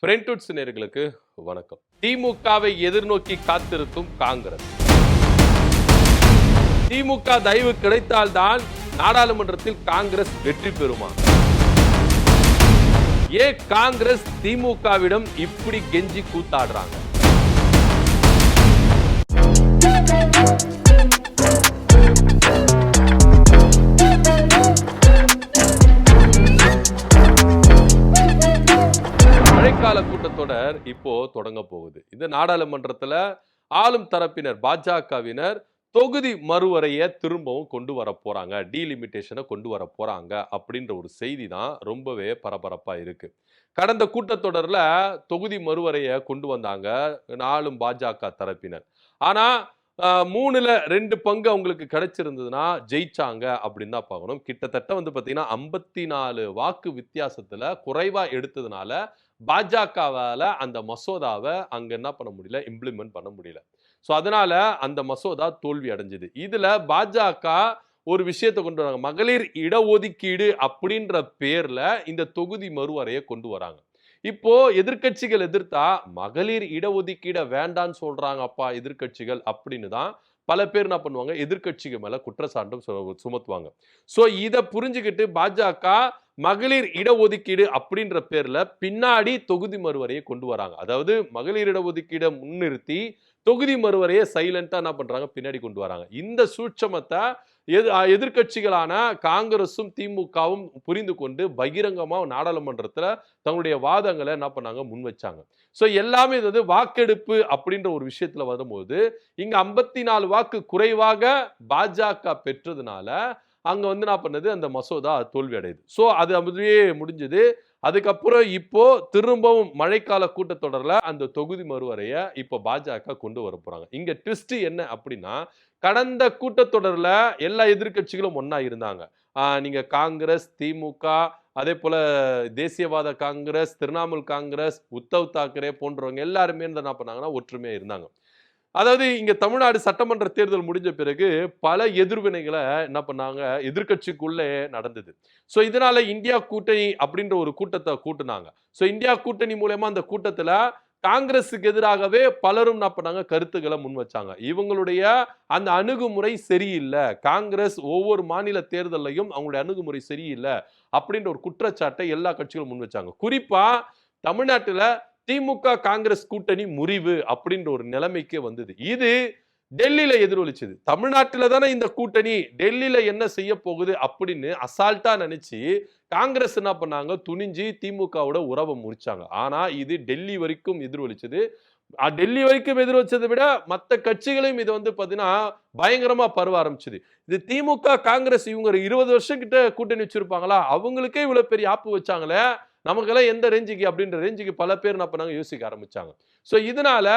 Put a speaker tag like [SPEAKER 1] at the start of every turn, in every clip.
[SPEAKER 1] ஃப்ரெண்ட்வுட்ஸ் நேயர்களுக்கு வணக்கம். திமுகவை எதிர்நோக்கி காத்திருக்கும் காங்கிரஸ். திமுக தயவு கிடைத்தால்தான் நாடாளுமன்றத்தில் காங்கிரஸ் வெற்றி பெறுமா? ஏன் காங்கிரஸ் திமுகவிடம் இப்படி கெஞ்சி கூத்தாடுறாங்க? மழைக்கால கூட்டத்தொடர் இப்போ தொடங்க போகுது. இந்த நாடாளுமன்றத்துல ஆளும் தரப்பினர் பாஜகவினர் தொகுதி மறுவரைய திரும்பவும் கொண்டு வர போறாங்க, டீலிமிட்டேஷனை கொண்டு வர போறாங்க அப்படின்ற ஒரு செய்தி தான் ரொம்பவே பரபரப்பா இருக்கு. கடந்த கூட்டத்தொடர்ல தொகுதி மறுவரைய கொண்டு வந்தாங்க ஆளும் பாஜக தரப்பினர். ஆனா 3ல் 2 பங்கு அவங்களுக்கு கிடைச்சிருந்ததுன்னா ஜெயிச்சாங்க அப்படின்னு தான் பார்க்கணும். கிட்டத்தட்ட பார்த்தீங்கன்னா 54 வாக்கு வித்தியாசத்துல குறைவா எடுத்ததுனால பாஜகவால அந்த மசோதாவை அங்க என்ன பண்ண முடியல, இம்ப்ளிமெண்ட் பண்ண முடியல. ஸோ அதனால அந்த மசோதா தோல்வி அடைஞ்சது. இதுல பாஜக ஒரு விஷயத்தை கொண்டு வராங்க, மகளிர் இடஒதுக்கீடு அப்படின்ற பேர்ல இந்த தொகுதி மறுவரையை கொண்டு வராங்க. இப்போ எதிர்க்கட்சிகள் எதிர்த்தா மகளிர் இடஒதுக்கீட வேண்டான்னு சொல்றாங்க அப்பா எதிர்க்கட்சிகள் அப்படின்னு தான் பல பேர் என்ன பண்ணுவாங்க, எதிர்க்கட்சிகள் மேல குற்றச்சாட்டும் சுமத்துவாங்க. சோ இத புரிஞ்சுக்கிட்டு பாஜக மகளிர் இடஒதுக்கீடு அப்படின்ற பேர்ல பின்னாடி தொகுதி மறுவரையை கொண்டு வராங்க. அதாவது மகளிர் இடஒதுக்கீடை முன்னிறுத்தி தொகுதி மறுவரையை சைலண்டா என்ன பண்றாங்க, பின்னாடி கொண்டு வராங்க. இந்த சூட்சமத்தை எதிர்க்கட்சிகளான காங்கிரசும் திமுகவும் புரிந்து கொண்டு பகிரங்கமா நாடாளுமன்றத்துல தங்களுடைய வாதங்களை என்ன பண்ணாங்க, முன் வச்சாங்க. சோ எல்லாமே இது வாக்கெடுப்பு அப்படின்ற ஒரு விஷயத்துல வரும்போது இங்க 54 வாக்கு குறைவாக பாஜக பெற்றதுனால அங்க என்ன பண்ணது, அந்த மசோதா தோல்வி அடையுது. சோ அது அப்படியே முடிஞ்சது. அதுக்கப்புறம் இப்போ திரும்பவும் மழைக்கால கூட்டத்தொடர்ல அந்த தொகுதி மறுவரைய இப்போ பாஜக கொண்டு வர போறாங்க. இங்க ட்விஸ்ட் என்ன அப்படின்னா, கடந்த கூட்டத்தொடர்ல எல்லா எதிர்க்கட்சிகளும் ஒன்னா இருந்தாங்க. நீங்க காங்கிரஸ், திமுக, அதே போல தேசியவாத காங்கிரஸ், திரிணாமுல் காங்கிரஸ், உத்தவ் தாக்கரே போன்றவங்க எல்லாருமே என்ன பண்ணாங்கன்னா ஒற்றுமையா இருந்தாங்க. அதாவது இங்க தமிழ்நாடு சட்டமன்ற தேர்தல் முடிஞ்ச பிறகு பல எதிர்வினைகளை என்ன பண்ணாங்க, எதிர்க்கட்சிக்குள்ளே நடந்தது. சோ இதனால இந்தியா கூட்டணி அப்படின்ற ஒரு கூட்டத்தை கூட்டினாங்க. சோ இந்தியா கூட்டணி மூலமா அந்த கூட்டத்துல காங்கிரஸுக்கு எதிராகவே பலரும் என்ன பண்ணாங்க, கருத்துக்களை முன் வச்சாங்க. இவங்களுடைய அந்த அணுகுமுறை சரியில்லை, காங்கிரஸ் ஒவ்வொரு மாநில தேர்தலையும் அவங்களுடைய அணுகுமுறை சரியில்லை அப்படின்ற ஒரு குற்றச்சாட்டை எல்லா கட்சிகளும் முன் வச்சாங்க. குறிப்பா தமிழ்நாட்டுல திமுக காங்கிரஸ் கூட்டணி முறிவு அப்படின்ற ஒரு நிலைமைக்கு வந்தது. இது டெல்லியில எதிரொலிச்சது. தமிழ்நாட்டில தானே இந்த கூட்டணி, டெல்லியில என்ன செய்ய போகுது அப்படின்னு அசால்ட்டா நினைச்சு காங்கிரஸ் என்ன பண்ணாங்க, துணிஞ்சு திமுகவோட உறவை முறிச்சாங்க. ஆனா இது டெல்லி வரைக்கும் எதிரொலிச்சது. டெல்லி வரைக்கும் எதிரொலிச்சதை விட மற்ற கட்சிகளையும் இது பாத்தீங்கன்னா பயங்கரமா பரவ ஆரம்பிச்சது. இது திமுக காங்கிரஸ் இவங்க 20 வருஷம் கிட்ட கூட்டணி வச்சிருப்பாங்களா, அவங்களுக்கே இவ்வளவு பெரிய ஆப்பு வச்சாங்களே, நமக்கெல்லாம் எந்த ரேஞ்சுக்கு அப்படின்ற ரேஞ்சுக்கு பல பேர் என்ன பண்ணாங்க, யோசிக்க ஆரம்பிச்சாங்க. சோ இதனால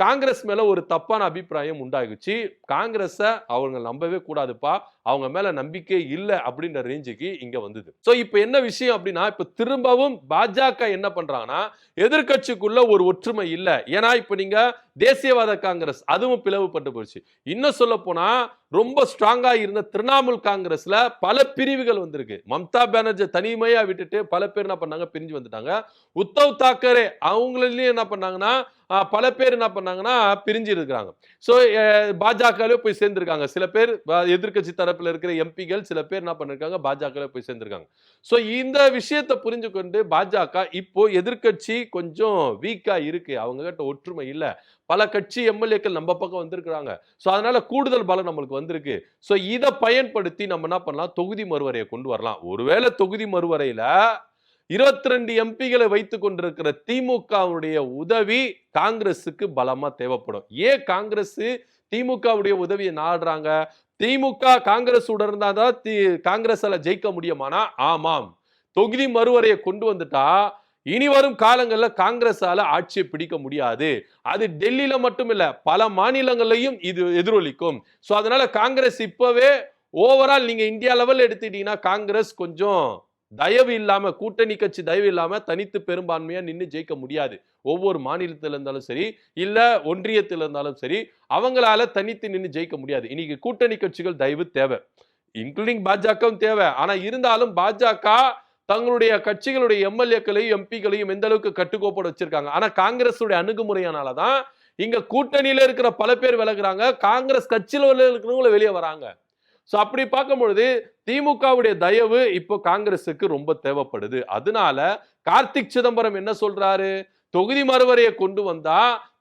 [SPEAKER 1] காங்கிரஸ் மேல ஒரு தப்பான அபிப்பிராயம் உண்டாகுச்சு. காங்கிரஸ அவங்க நம்பவே கூடாதுப்பா, அவங்க மேல நம்பிக்கை இல்லை அப்படின்ற ரேஞ்சுக்கு இங்க வந்தது. சோ இப்ப என்ன விஷயம் அப்படின்னா, இப்ப திரும்பவும் பாஜக என்ன பண்றாங்கன்னா, எதிர்க்கட்சிக்குள்ள ஒரு ஒற்றுமை இல்ல. ஏன்னா இப்ப நீங்க தேசியவாத காங்கிரஸ் அதுவும் பிளவுபட்டு போச்சு. இன்னும் சொல்ல போனா ரொம்ப ஸ்ட்ராங்கா இருந்த திரிணாமுல் காங்கிரஸ்ல பல பிரிவுகள் வந்திருக்கு. மம்தா பானர்ஜி தனிமையா விட்டுட்டு பல பேர் என்ன பண்ணாங்க, பிரிஞ்சு வந்துட்டாங்க. உத்தவ் தாக்கரே அவங்களே என்ன பண்ணாங்கன்னா பல பேர் என்ன பண்ணாங்கன்னா பிரிஞ்சு இருக்கிறாங்க. சோ பாஜகவே போய் சேர்ந்திருக்காங்க. சில பேர் எதிர்க்கட்சி தரப்புல இருக்கிற எம்பிகள், சில பேர் என்ன பண்ணிருக்காங்க, பாஜகவே போய் சேர்ந்திருக்காங்க. சோ இந்த விஷயத்தை புரிஞ்சு கொண்டு பாஜக இப்போ எதிர்க்கட்சி கொஞ்சம் வீக்கா இருக்கு, அவங்க கிட்ட ஒற்றுமை இல்ல, பல கட்சி எம்எல்ஏக்கள் நம்ம பக்கம் வந்திருக்கிறாங்க. சோ அதனால கூடுதல் பலம் நம்மளுக்கு வந்திருக்கு. சோ இதை பயன்படுத்தி நம்ம என்ன பண்ணலாம், தொகுதி மறுவரையை கொண்டு வரலாம். ஒருவேளை தொகுதி மறுவரையில 22 எம்பிகளை வைத்துக் கொண்டிருக்கிற திமுகவுடைய உதவி காங்கிரஸுக்கு பலமா தேவைப்படும். ஏன் காங்கிரஸ் திமுகவுடைய உதவியை நாடுறாங்க? திமுக காங்கிரஸ் உடன் இருந்தாதான் காங்கிரஸால ஜெயிக்க முடியுமானா ஆமாம். தொகுதி மறுவரையை கொண்டு வந்துட்டா இனி வரும் காலங்கள்ல காங்கிரஸால ஆட்சியை பிடிக்க முடியாது. அது டெல்லியில மட்டும் இல்ல, பல மாநிலங்களையும் இது எதிரொலிக்கும். சோ அதனால காங்கிரஸ் இப்பவே ஓவரால் நீங்க இந்தியா லெவல் எடுத்துட்டீங்கன்னா காங்கிரஸ் கொஞ்சம் தயவு இல்லாம, கூட்டணி கட்சி தயவு இல்லாம தனித்து பெரும்பான்மையா நின்று ஜெயிக்க முடியாது. ஒவ்வொரு மாநிலத்தில் இருந்தாலும் சரி, இல்ல ஒன்றியத்தில் இருந்தாலும் சரி, அவங்களால தனித்து நின்று ஜெயிக்க முடியாது. இன்னைக்கு கூட்டணி கட்சிகள் தயவு தேவை, இன்க்ளூடிங் பாஜகவும் தேவை. ஆனா இருந்தாலும் பாஜக தங்களுடைய கட்சிகளுடைய எம்எல்ஏக்களையும் எம்பிக்களையும் எந்த அளவுக்கு கட்டுக்கோப்போட வச்சிருக்காங்க. ஆனா காங்கிரஸுடைய அணுகுமுறையானாலதான் இங்க கூட்டணியில இருக்கிற பல பேர் விலகுறாங்க, காங்கிரஸ் கட்சியில இருக்கிறவங்களும் வெளியே வராங்க. சோ அப்படி பார்க்கும்பொழுது திமுகவுடைய தயவு இப்போ காங்கிரஸுக்கு ரொம்ப தேவைப்படுது. அதனால கார்த்திக் சிதம்பரம் என்ன சொல்றாரு, தொகுதி மறுவரையை கொண்டு வந்தா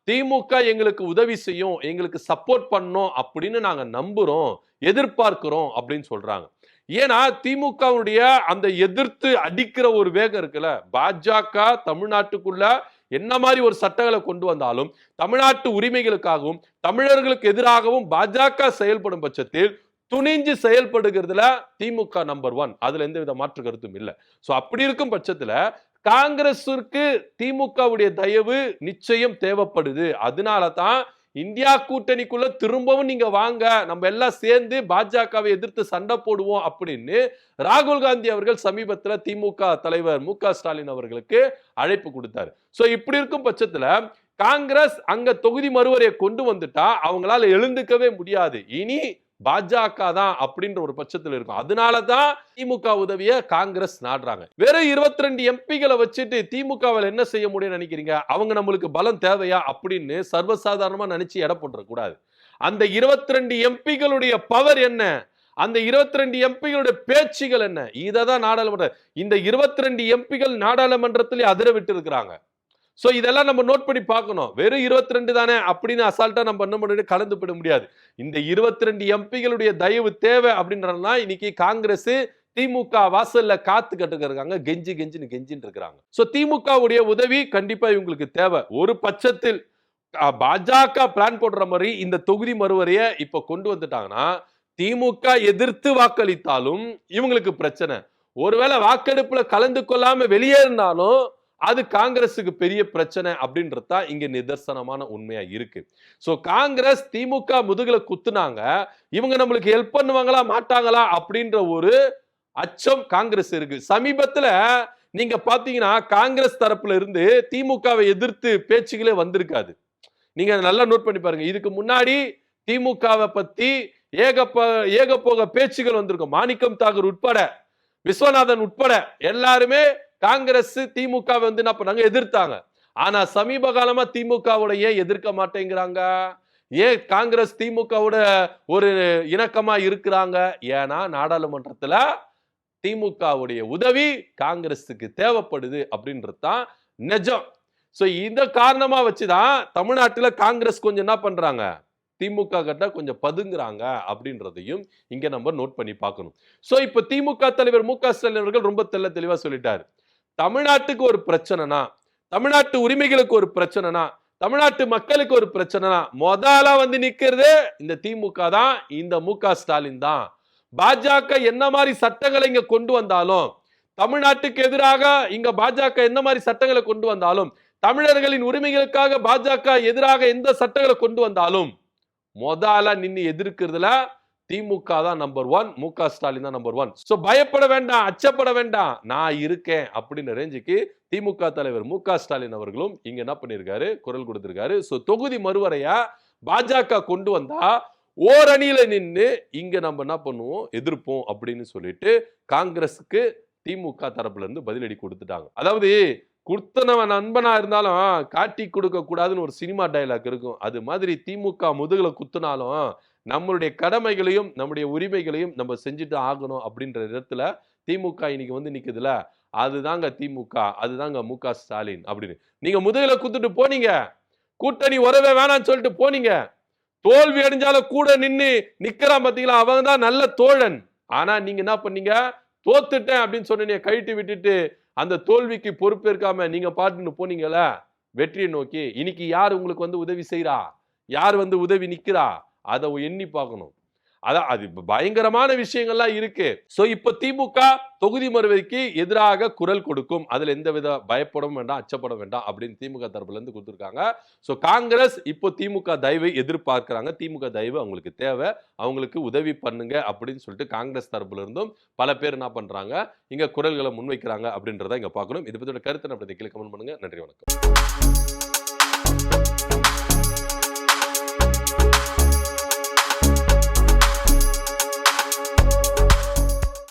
[SPEAKER 1] திமுக எங்களுக்கு உதவி செய்யும், எங்களுக்கு சப்போர்ட் பண்ணும் அப்படின்னு நாங்க நம்புறோம், எதிர்பார்க்கிறோம் அப்படின்னு சொல்றாங்க. ஏன்னா திமுகவுடைய அந்த எதிர்த்து அடிக்கிற ஒரு வேகம் இருக்குல்ல, பாஜக தமிழ்நாட்டுக்குள்ள என்ன மாதிரி ஒரு சட்டங்களை கொண்டு வந்தாலும் தமிழ்நாட்டு உரிமைகளுக்காகவும் தமிழர்களுக்கு எதிராகவும் பாஜக செயல்படும் பட்சத்தில் துணிஞ்சு செயல்படுகிறதுல திமுக நம்பர் 1, அதுல எந்த வித மாற்று கருத்தும் இல்லை. சோ அப்படி இருக்கும் பட்சத்துல காங்கிரஸிற்கு திமுகவுடைய தயவு நிச்சயம் தேவைப்படுது. அதனாலதான் இந்தியா கூட்டணிக்குள்ள திரும்பவும் நீங்க வாங்க, நம்ம எல்லாம் சேர்ந்து பாஜகவை எதிர்த்து சண்டை போடுவோம் அப்படின்னு ராகுல் காந்தி அவர்கள் சமீபத்துல திமுக தலைவர் மு.க. ஸ்டாலின் அவர்களுக்கு அழைப்பு கொடுத்தாரு. சோ இப்படி இருக்கும் பட்சத்துல காங்கிரஸ் அங்க தொகுதி மறுவரையை கொண்டு வந்துட்டா அவங்களால எழுந்துக்கவே முடியாது, இனி பாஜக தான் அப்படின்ற ஒரு பட்சத்தில் இருக்கும். அதனாலதான் திமுக உதவிய காங்கிரஸ் நாடுறாங்க. வெறும் 22 எம்பிகளை வச்சுட்டு திமுகவில் என்ன செய்ய முடியும் நினைக்கிறீங்க? அவங்க நம்மளுக்கு பலம் தேவையா அப்படின்னு சர்வசாதாரணமா நினைச்சு எடை போட்டுற கூடாது. அந்த 22 எம்பிகளுடைய பவர் என்ன, அந்த 22 எம்பிகளுடைய பேச்சுகள் என்ன, இததான் நாடாளுமன்ற இந்த 22 எம்பிகள் நாடாளுமன்றத்திலே அதிர விட்டு இருக்கிறாங்க. சோ இதெல்லாம் நம்ம நோட் பண்ணி பார்க்கணும். வெறும் 22 தானே அப்படின்னு அசால்ட்டா நம்ம என்ன பண்ணிட்டு கலந்து போட முடியாது. இந்த 22 எம்பிகளுடைய தயவு தேவை அப்படின்றதுனா இன்னைக்கு காங்கிரஸ் திமுக வாசல்ல காத்து கட்டுக்கிறாங்க, கெஞ்சின்னு கெஞ்சின்னு இருக்கிறாங்க. சோ திமுகவுடைய உதவி கண்டிப்பா இவங்களுக்கு தேவை. ஒரு பட்சத்தில் பாஜக பிளான் போடுற மாதிரி இந்த தொகுதி மறுவரையை இப்ப கொண்டு வந்துட்டாங்கன்னா திமுக எதிர்த்து வாக்களித்தாலும் இவங்களுக்கு பிரச்சனை. ஒருவேளை வாக்கெடுப்புல கலந்து கொள்ளாம வெளியேறினாலும் அது காங்கிரஸுக்கு பெரிய பிரச்சனை அப்படின்றதா இங்க நிதர்சனமான உண்மையா இருக்கு. சோ காங்கிரஸ் திமுக முதுகுல குத்துனாங்க, இவங்க நம்மளுக்கு ஹெல்ப் பண்ணுவாங்களா மாட்டாங்களா அப்படின்ற ஒரு அச்சம் காங்கிரஸ் இருக்கு. சமீபத்துல நீங்க பாத்தீங்கன்னா காங்கிரஸ் தரப்புல இருந்து திமுகவை எதிர்த்து பேச்சுகளே வந்திருக்காது. நீங்க நல்லா நோட் பண்ணி பாருங்க. இதுக்கு முன்னாடி திமுகவை பத்தி ஏகப்போக பேச்சுகள் வந்திருக்கும். மாணிக்கம் தாகூர் உட்பட, விஸ்வநாதன் உட்பட எல்லாருமே காங்கிரஸ் திமுக வந்து என்ன பண்ணாங்க, எதிர்த்தாங்க. ஆனா சமீப காலமா திமுகவோட ஏன் எதிர்க்க மாட்டேங்கிறாங்க? ஏன் காங்கிரஸ் திமுகவோட ஒரு இணக்கமா இருக்கிறாங்க? ஏன்னா நாடாளுமன்றத்துல திமுகவுடைய உதவி காங்கிரஸுக்கு தேவைப்படுது அப்படின்றதுதான் நிஜம். சோ இந்த காரணமா வச்சுதான் தமிழ்நாட்டுல காங்கிரஸ் கொஞ்சம் என்ன பண்றாங்க, திமுக கிட்ட கொஞ்சம் பதுங்குறாங்க அப்படின்றதையும் இங்க நம்ம நோட் பண்ணி பார்க்கணும். சோ இப்ப திமுக தலைவர் மு.க. ஸ்டாலின் அவர்கள் ரொம்ப தெளிவா சொல்லிட்டாரு. தமிழ்நாட்டுக்கு ஒரு பிரச்சனைனா, தமிழ்நாட்டு உரிமைகளுக்கு ஒரு பிரச்சனைனா, தமிழ்நாட்டு மக்களுக்கு ஒரு பிரச்சனைனா முதல்ல வந்து நிக்கிறது இந்த திமுக தான், இந்த மு.க. ஸ்டாலின் தான். பாஜக என்ன மாதிரி சட்டங்களை இங்க கொண்டு வந்தாலும், தமிழ்நாட்டுக்கு எதிராக இங்க பாஜக என்ன மாதிரி சட்டங்களை கொண்டு வந்தாலும், தமிழர்களின் உரிமைகளுக்காக பாஜக எதிராக எந்த சட்டங்களை கொண்டு வந்தாலும் முதல்ல நின்னு எதிர்க்கிறதுல திமுக தான் நம்பர் 1, மு.க. ஸ்டாலின் தான் நம்பர் 1. சோ பயப்பட வேண்டாம், அச்சப்பட வேண்டாம், நான் இருக்கேன் அப்படின்னு ரேஞ்சுக்கு திமுக தலைவர் மு.க. ஸ்டாலின் அவர்களும் இங்க என்ன பண்ணிருக்காரு, குரல் கொடுத்திருக்காரு. சோ தொகுதி மறுவரையா பாஜக கொண்டு வந்தா ஓரணியில நின்னு இங்க நம்ம என்ன பண்ணுவோம், எதிர்ப்போம் அப்படின்னு சொல்லிட்டு காங்கிரஸுக்கு திமுக தரப்புல இருந்து பதிலடி கொடுத்துட்டாங்க. அதாவது குடுத்தனவன் நண்பனா இருந்தாலும் காட்டி கொடுக்க கூடாதுன்னு ஒரு சினிமா டயலாக் இருக்கும். அது மாதிரி திமுக முதுகுல குத்துனாலும் நம்மளுடைய கடமைகளையும் நம்முடைய உரிமைகளையும் நம்ம செஞ்சுட்டு ஆகணும் அப்படின்ற இடத்துல திமுக இன்னைக்கு வந்து நிக்குதுல, அதுதாங்க திமுக, அதுதாங்க மு.க. ஸ்டாலின் அப்படின்னு. நீங்க முதுகுல குத்துட்டு போனீங்க, கூட்டணி உறவே வேணாம்னு சொல்லிட்டு போனீங்க, தோல்வி அடைஞ்சாலும் கூட நின்னு நிக்கிறான் பாத்தீங்களா, அவங்க தான் நல்ல தோழன். ஆனா நீங்க என்ன பண்ணீங்க, தோத்துட்டேன் அப்படின்னு சொன்னீங்க, கழட்டி விட்டுட்டு அந்த தோல்விக்கு பொறுப்பேற்காம நீங்க பாட்டுன்னு போனீங்கல்ல வெற்றியை நோக்கி. இன்னைக்கு யார் உங்களுக்கு வந்து உதவி செய்யறா, யார் வந்து உதவி நிக்கிறா, அதை எண்ணி பார்க்கணும். அதான் அது பயங்கரமான விஷயங்கள்லாம் இருக்கு. சோ இப்ப திமுக தொகுதி மறுவரைக்கு எதிராக குரல் கொடுக்கும், அதுல எந்த வித பயப்படவும் வேண்டாம், அச்சப்பட வேண்டாம் அப்படின்னு திமுக தரப்புல இருந்து கொடுத்திருக்காங்க. சோ காங்கிரஸ் இப்போ திமுக தயவை எதிர்பார்க்கிறாங்க, திமுக தயவு அவங்களுக்கு தேவை, அவங்களுக்கு உதவி பண்ணுங்க அப்படின்னு சொல்லிட்டு காங்கிரஸ் தரப்புல இருந்தும் பல பேர் என்ன பண்றாங்க, இங்க குரல்களை முன்வைக்கிறாங்க அப்படின்றத இங்க பார்க்கணும். இதை பத்தியோட கருத்து அப்படி கீழே கமெண்ட் பண்ணுங்க. நன்றி, வணக்கம்.